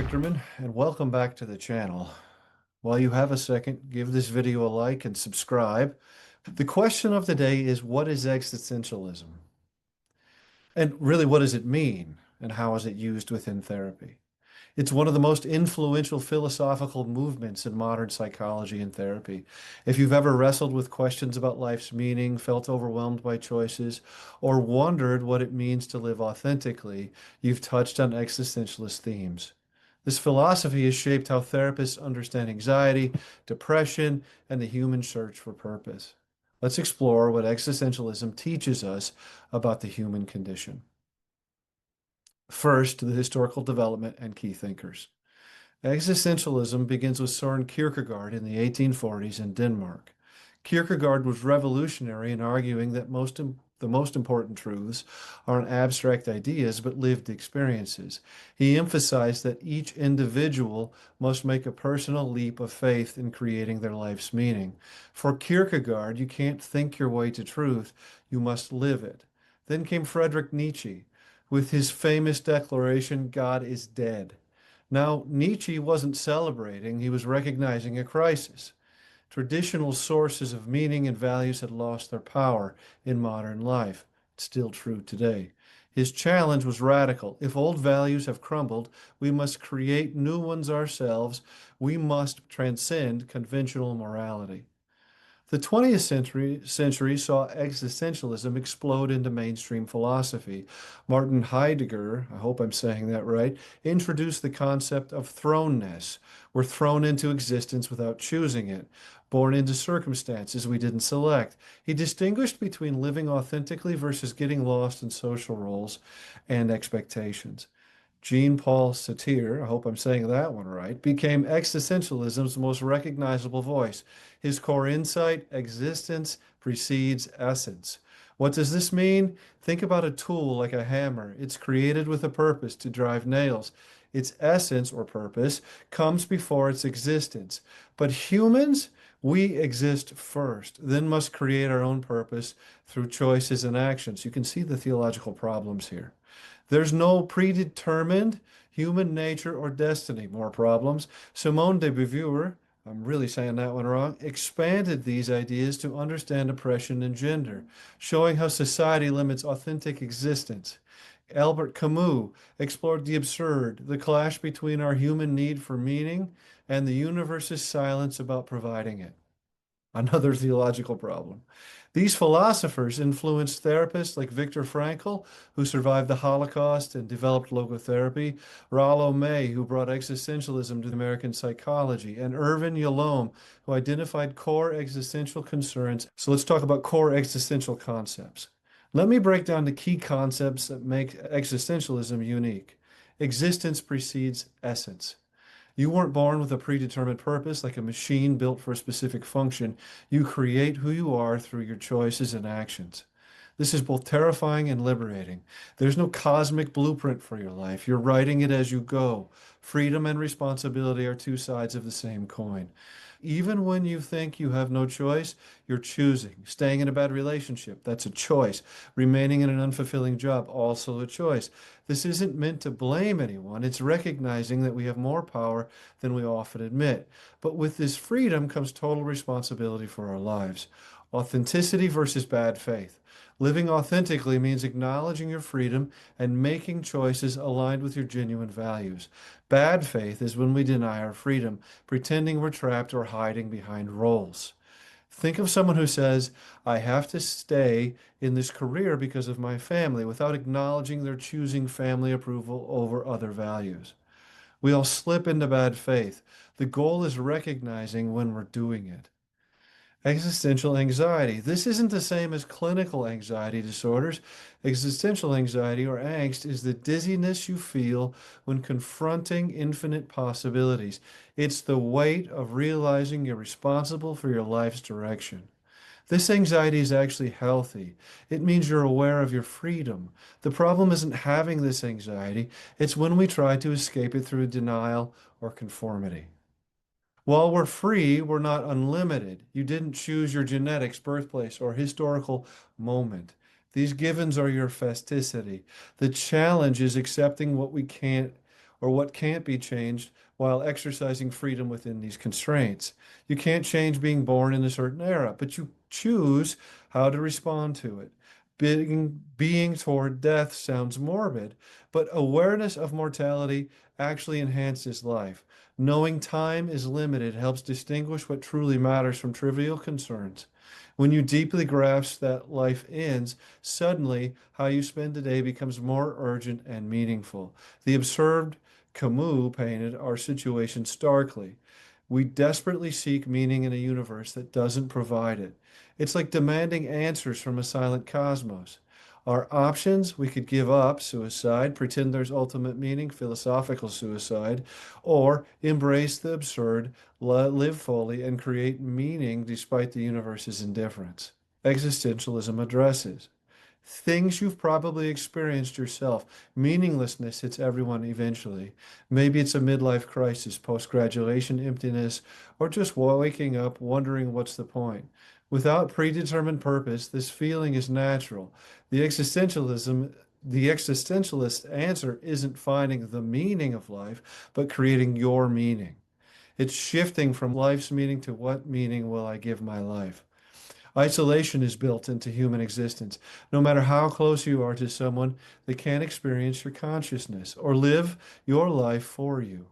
Wichterman, and welcome back to the channel. While you have a second, give this video a like and subscribe. The question of the day is, what is existentialism? And really, what does it mean? And how is it used within therapy? It's one of the most influential philosophical movements in modern psychology and therapy. If you've ever wrestled with questions about life's meaning, felt overwhelmed by choices, or wondered what it means to live authentically, you've touched on existentialist themes. This philosophy has shaped how therapists understand anxiety, depression, and the human search for purpose. Let's explore what existentialism teaches us about the human condition. First, the historical development and key thinkers. Existentialism begins with Søren Kierkegaard in the 1840s in Denmark. Kierkegaard was revolutionary in arguing that the most important truths aren't abstract ideas but lived experiences. He emphasized that each individual must make a personal leap of faith in creating their life's meaning. For Kierkegaard, you can't think your way to truth, you must live it. Then came Friedrich Nietzsche with his famous declaration, God is dead. Now, Nietzsche wasn't celebrating, he was recognizing a crisis. Traditional sources of meaning and values had lost their power in modern life. It's still true today. His challenge was radical. If old values have crumbled, we must create new ones ourselves. We must transcend conventional morality. The 20th century saw existentialism explode into mainstream philosophy. Martin Heidegger, I hope I'm saying that right, introduced the concept of thrownness. We're thrown into existence without choosing it, born into circumstances we didn't select. He distinguished between living authentically versus getting lost in social roles and expectations. Jean-Paul Sartre, I hope I'm saying that one right, became existentialism's most recognizable voice. His core insight, existence precedes essence. What does this mean? Think about a tool like a hammer. It's created with a purpose to drive nails. Its essence or purpose comes before its existence. But humans, we exist first, then must create our own purpose through choices and actions. You can see the theological problems here. There's no predetermined human nature or destiny. More problems. Simone de Beauvoir, I'm really saying that one wrong, expanded these ideas to understand oppression and gender, showing how society limits authentic existence. Albert Camus explored the absurd, the clash between our human need for meaning and the universe's silence about providing it. Another theological problem. These philosophers influenced therapists like Viktor Frankl, who survived the Holocaust and developed logotherapy, Rollo May, who brought existentialism to American psychology, and Irvin Yalom, who identified core existential concerns. So let's talk about core existential concepts. Let me break down the key concepts that make existentialism unique. Existence precedes essence. You weren't born with a predetermined purpose like a machine built for a specific function. You create who you are through your choices and actions. This is both terrifying and liberating. There's no cosmic blueprint for your life. You're writing it as you go. Freedom and responsibility are two sides of the same coin. Even when you think you have no choice, you're choosing. Staying in a bad relationship, that's a choice. Remaining in an unfulfilling job, also a choice. This isn't meant to blame anyone. It's recognizing that we have more power than we often admit. But with this freedom comes total responsibility for our lives. Authenticity versus bad faith. Living authentically means acknowledging your freedom and making choices aligned with your genuine values. Bad faith is when we deny our freedom, pretending we're trapped or hiding behind roles. Think of someone who says, I have to stay in this career because of my family, without acknowledging they're choosing family approval over other values. We all slip into bad faith. The goal is recognizing when we're doing it. Existential anxiety. This isn't the same as clinical anxiety disorders. Existential anxiety or angst is the dizziness you feel when confronting infinite possibilities. It's the weight of realizing you're responsible for your life's direction. This anxiety is actually healthy. It means you're aware of your freedom. The problem isn't having this anxiety, it's when we try to escape it through denial or conformity. While we're free, we're not unlimited. You didn't choose your genetics, birthplace, or historical moment. These givens are your festicity. The challenge is accepting what we can't or what can't be changed while exercising freedom within these constraints. You can't change being born in a certain era, but you choose how to respond to it. Being toward death sounds morbid, but awareness of mortality actually enhances life. Knowing time is limited helps distinguish what truly matters from trivial concerns. When you deeply grasp that life ends, suddenly how you spend the day becomes more urgent and meaningful. The absurd Camus painted our situation starkly. We desperately seek meaning in a universe that doesn't provide it. It's like demanding answers from a silent cosmos. Our options, we could give up suicide, pretend there's ultimate meaning, philosophical suicide, or embrace the absurd, live fully, and create meaning despite the universe's indifference. Existentialism addresses things you've probably experienced yourself. Meaninglessness hits everyone eventually. Maybe it's a midlife crisis, post-graduation emptiness, or just waking up wondering what's the point. Without predetermined purpose, this feeling is natural. The existentialist answer isn't finding the meaning of life, but creating your meaning. It's shifting from life's meaning to what meaning will I give my life. Isolation is built into human existence. No matter how close you are to someone, they can't experience your consciousness or live your life for you.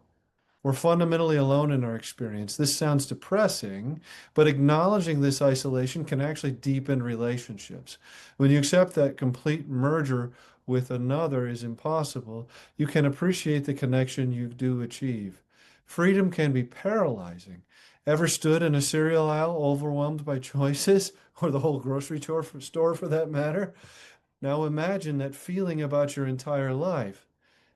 We're fundamentally alone in our experience. This sounds depressing, but acknowledging this isolation can actually deepen relationships. When you accept that complete merger with another is impossible, you can appreciate the connection you do achieve. Freedom can be paralyzing. Ever stood in a cereal aisle overwhelmed by choices, or the whole grocery store for that matter? Now imagine that feeling about your entire life.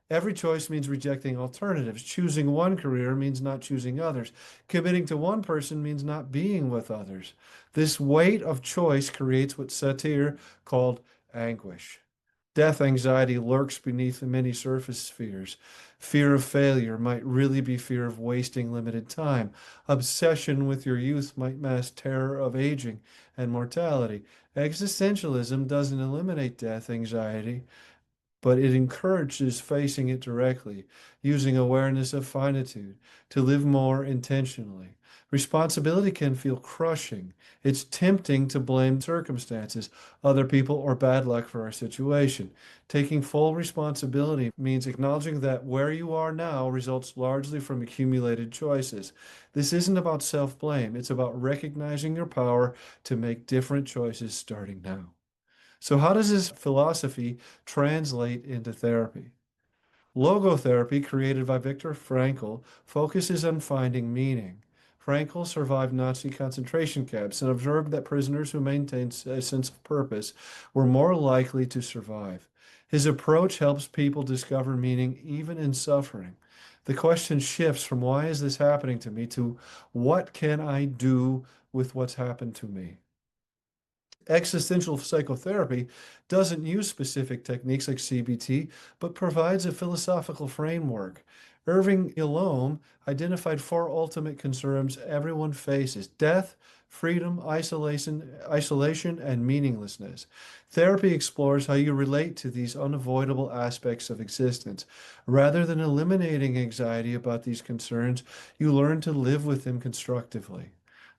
Every choice means rejecting alternatives. Choosing one career means not choosing others. Committing to one person means not being with others. This weight of choice creates what Sartre called anguish. Death anxiety lurks beneath the many surface fears. Fear of failure might really be fear of wasting limited time. Obsession with your youth might mask terror of aging and mortality. Existentialism doesn't eliminate death anxiety, but it encourages facing it directly, using awareness of finitude to live more intentionally. Responsibility can feel crushing. It's tempting to blame circumstances, other people, or bad luck for our situation. Taking full responsibility means acknowledging that where you are now results largely from accumulated choices. This isn't about self-blame, it's about recognizing your power to make different choices starting now. So, how does this philosophy translate into therapy? Logotherapy, created by Viktor Frankl, focuses on finding meaning. Frankl survived Nazi concentration camps and observed that prisoners who maintained a sense of purpose were more likely to survive. His approach helps people discover meaning even in suffering. The question shifts from why is this happening to me to what can I do with what's happened to me? Existential psychotherapy doesn't use specific techniques like CBT, but provides a philosophical framework. Irving Yalom identified four ultimate concerns everyone faces: death, freedom, isolation, and meaninglessness. Therapy explores how you relate to these unavoidable aspects of existence. Rather than eliminating anxiety about these concerns, you learn to live with them constructively.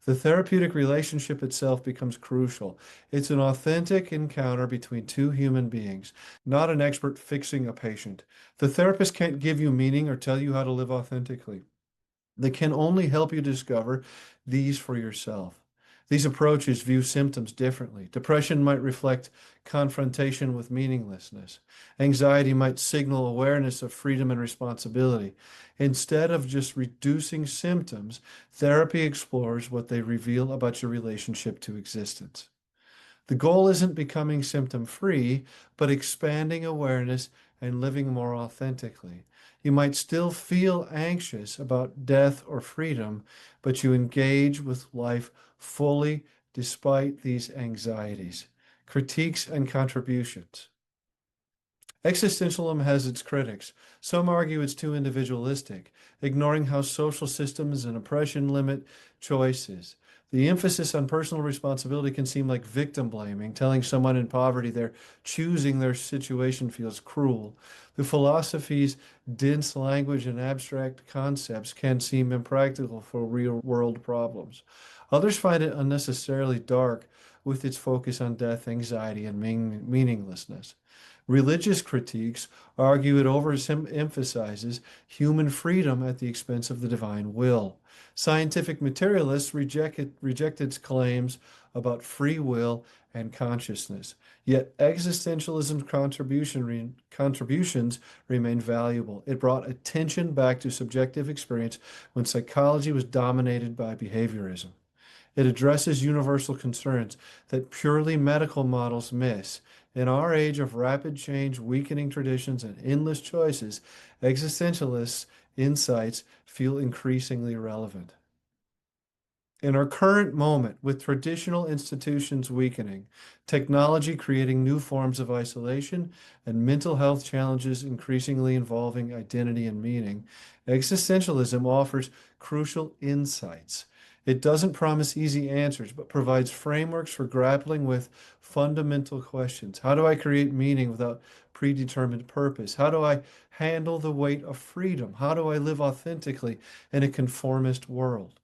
The therapeutic relationship itself becomes crucial. It's an authentic encounter between two human beings, not an expert fixing a patient. The therapist can't give you meaning or tell you how to live authentically. They can only help you discover these for yourself. These approaches view symptoms differently. Depression might reflect confrontation with meaninglessness. Anxiety might signal awareness of freedom and responsibility. Instead of just reducing symptoms, therapy explores what they reveal about your relationship to existence. The goal isn't becoming symptom free, but expanding awareness and living more authentically. You might still feel anxious about death or freedom, but you engage with life fully despite these anxieties. Critiques and contributions. Existentialism has its critics. Some argue it's too individualistic, ignoring how social systems and oppression limit choices. The emphasis on personal responsibility can seem like victim blaming. Telling someone in poverty they're choosing their situation feels cruel. The philosophy's dense language and abstract concepts can seem impractical for real world problems. Others find it unnecessarily dark with its focus on death, anxiety, and meaninglessness. Religious critiques argue it overemphasizes human freedom at the expense of the divine will. Scientific materialists reject its claims about free will and consciousness. Yet existentialism's contributions remain valuable. It brought attention back to subjective experience when psychology was dominated by behaviorism. It addresses universal concerns that purely medical models miss. In our age of rapid change, weakening traditions, and endless choices, existentialists' insights feel increasingly relevant. In our current moment, with traditional institutions weakening, technology creating new forms of isolation, and mental health challenges increasingly involving identity and meaning, existentialism offers crucial insights. It doesn't promise easy answers, but provides frameworks for grappling with fundamental questions. How do I create meaning without predetermined purpose? How do I handle the weight of freedom? How do I live authentically in a conformist world?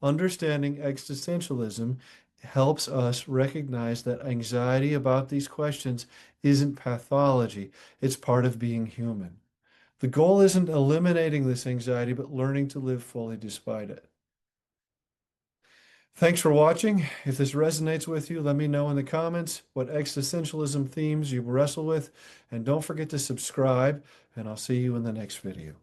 Understanding existentialism helps us recognize that anxiety about these questions isn't pathology, it's part of being human. The goal isn't eliminating this anxiety, but learning to live fully despite it. Thanks for watching. If this resonates with you, let me know in the comments what existentialism themes you wrestle with, and don't forget to subscribe, and I'll see you in the next video.